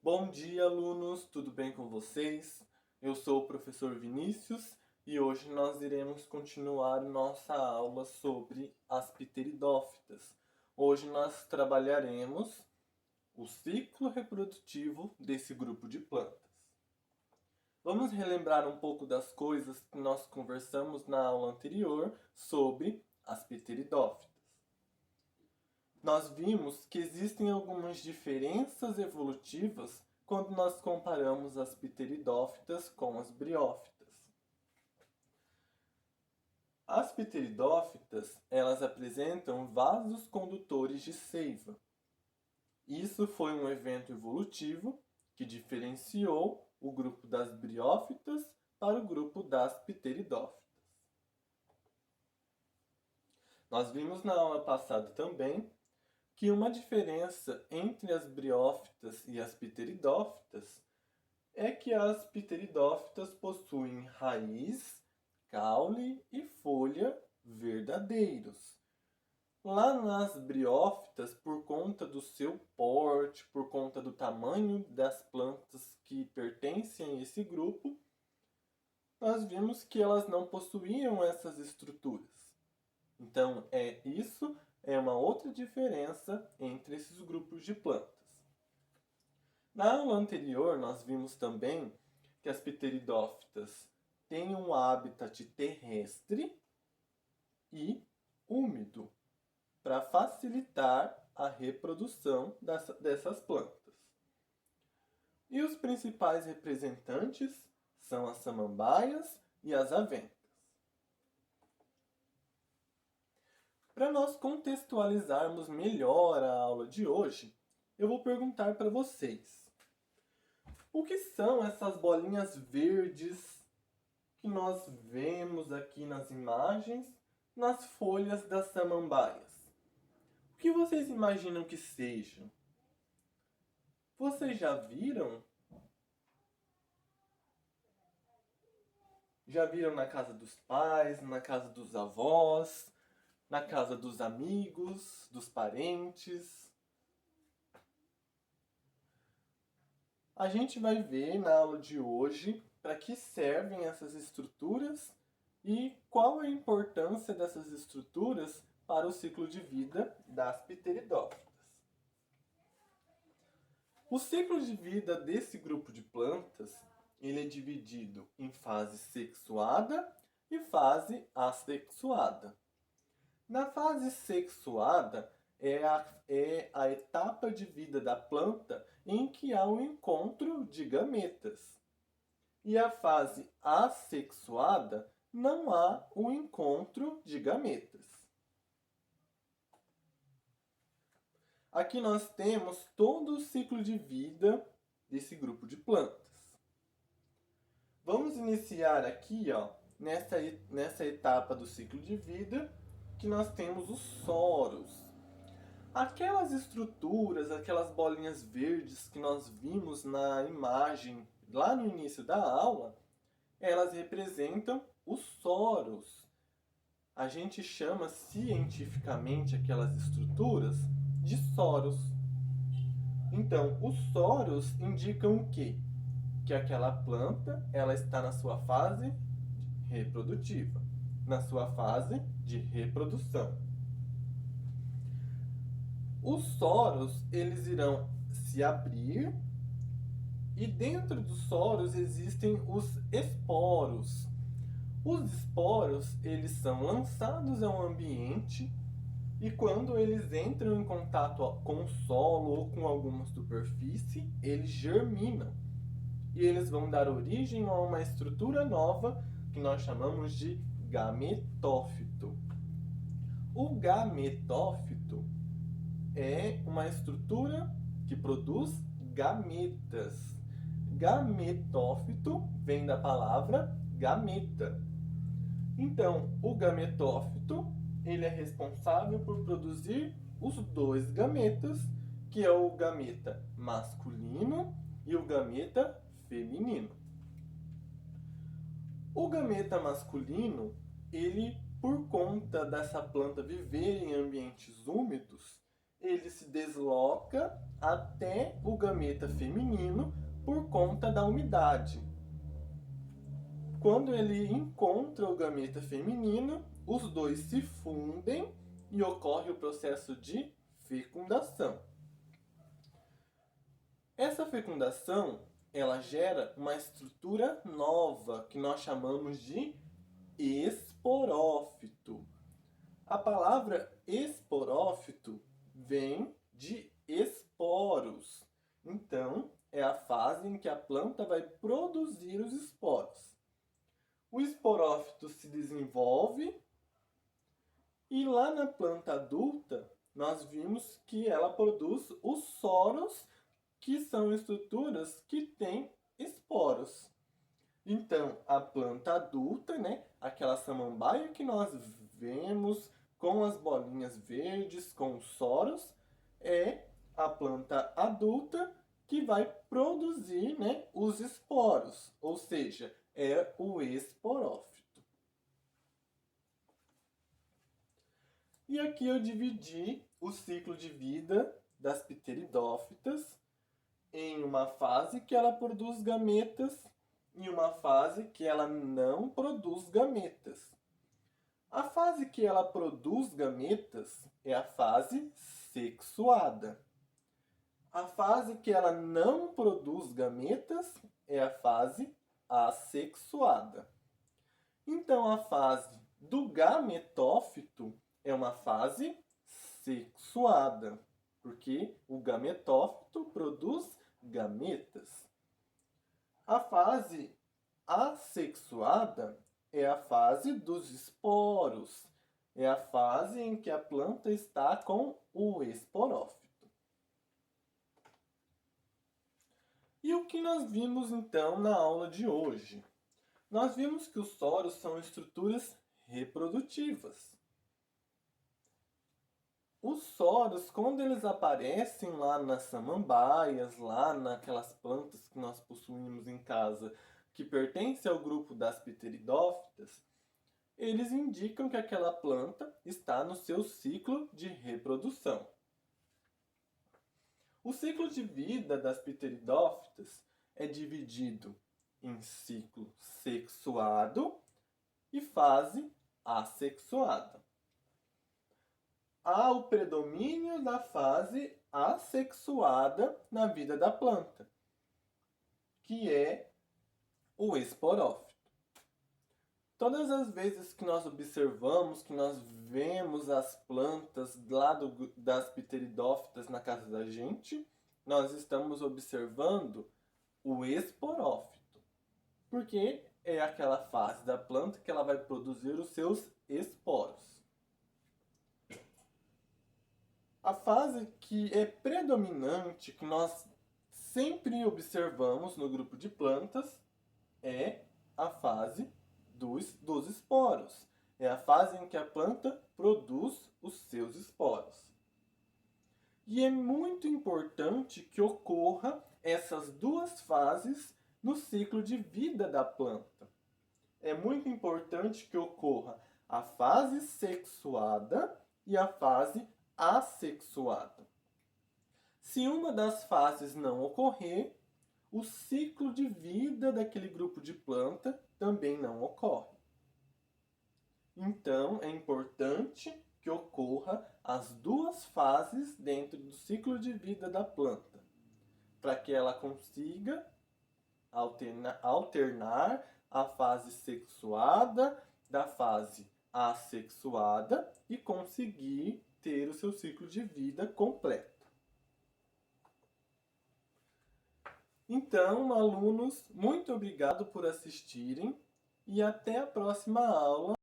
Bom dia, alunos, tudo bem com vocês? Eu sou o professor Vinícius e hoje nós iremos continuar nossa aula sobre as pteridófitas. Hoje nós trabalharemos o ciclo reprodutivo desse grupo de plantas. Vamos relembrar um pouco das coisas que nós conversamos na aula anterior sobre as pteridófitas. Nós vimos que existem algumas diferenças evolutivas quando nós comparamos as pteridófitas com as briófitas. As pteridófitas, elas apresentam vasos condutores de seiva. Isso foi um evento evolutivo que diferenciou o grupo das briófitas para o grupo das pteridófitas. Nós vimos na aula passada também que uma diferença entre as briófitas e as pteridófitas é que as pteridófitas possuem raiz, caule e folha verdadeiros. Lá nas briófitas, por conta do seu porte, por conta do tamanho das plantas que pertencem a esse grupo, nós vimos que elas não possuíam essas estruturas. Então, isso é uma outra diferença entre esses grupos de plantas. Na aula anterior, nós vimos também que as pteridófitas têm um habitat terrestre e úmido para facilitar a reprodução dessas plantas. E os principais representantes são as samambaias e as avencas. Para nós contextualizarmos melhor a aula de hoje, eu vou perguntar para vocês: o que são essas bolinhas verdes que nós vemos aqui nas imagens, nas folhas das samambaias? O que vocês imaginam que sejam? Vocês já viram? Já viram na casa dos pais, na casa dos avós, na casa dos amigos, dos parentes? A gente vai ver na aula de hoje para que servem essas estruturas e qual a importância dessas estruturas para o ciclo de vida das pteridófitas. O ciclo de vida desse grupo de plantas, ele é dividido em fase sexuada e fase assexuada. Na fase sexuada é a etapa de vida da planta em que há o encontro de gametas. E a fase assexuada não há o encontro de gametas. Aqui nós temos todo o ciclo de vida desse grupo de plantas. Vamos iniciar aqui, nessa etapa do ciclo de vida, que nós temos os soros. Aquelas estruturas, aquelas bolinhas verdes que nós vimos na imagem lá no início da aula, elas representam os soros. A gente chama cientificamente aquelas estruturas de soros. Então, os soros indicam o quê? Que aquela planta ela está na sua fase reprodutiva, na sua fase de reprodução. Os soros, eles irão se abrir e dentro dos soros existem os esporos. Os esporos, eles são lançados ao ambiente e quando eles entram em contato com o solo ou com alguma superfície, eles germinam. E eles vão dar origem a uma estrutura nova que nós chamamos de gametófito. O gametófito é uma estrutura que produz gametas. Gametófito vem da palavra gameta. Então, o gametófito, ele é responsável por produzir os dois gametas, que é o gameta masculino e o gameta feminino. O gameta masculino, ele, por conta dessa planta viver em ambientes úmidos, ele se desloca até o gameta feminino por conta da umidade. Quando ele encontra o gameta feminino, os dois se fundem e ocorre o processo de fecundação. Essa fecundação, ela gera uma estrutura nova que nós chamamos de esporófito. A palavra esporófito vem de esporos. Então, é a fase em que a planta vai produzir os esporos. O esporófito se desenvolve e lá na planta adulta nós vimos que ela produz os soros, que são estruturas que têm esporos. Então, a planta adulta, né, aquela samambaia que nós vemos com as bolinhas verdes, com os soros, é a planta adulta que vai produzir, né, os esporos, ou seja, é o esporófito. E aqui eu dividi o ciclo de vida das pteridófitas em uma fase que ela produz gametas e uma fase que ela não produz gametas. A fase que ela produz gametas é a fase sexuada. A fase que ela não produz gametas é a fase assexuada. Então, a fase do gametófito é uma fase sexuada, porque o gametófito produz gametas. A fase assexuada é a fase dos esporos, é a fase em que a planta está com o esporófito. E o que nós vimos então na aula de hoje? Nós vimos que os soros são estruturas reprodutivas. Os soros, quando eles aparecem lá nas samambaias, lá naquelas plantas que nós possuímos em casa, que pertencem ao grupo das pteridófitas, eles indicam que aquela planta está no seu ciclo de reprodução. O ciclo de vida das pteridófitas é dividido em ciclo sexuado e fase assexuada. Há o predomínio da fase assexuada na vida da planta, que é o esporófito. Todas as vezes que nós observamos, que nós vemos as plantas lá das pteridófitas na casa da gente, nós estamos observando o esporófito, porque é aquela fase da planta que ela vai produzir os seus esporos. A fase que é predominante, que nós sempre observamos no grupo de plantas, é a fase dos esporos. É a fase em que a planta produz os seus esporos. E é muito importante que ocorra essas duas fases no ciclo de vida da planta. É muito importante que ocorra a fase sexuada e a fase assexuada. Se uma das fases não ocorrer, o ciclo de vida daquele grupo de planta também não ocorre. Então, é importante que ocorra as duas fases dentro do ciclo de vida da planta, para que ela consiga alternar a fase sexuada da fase assexuada e conseguir ter o seu ciclo de vida completo. Então, alunos, muito obrigado por assistirem e até a próxima aula.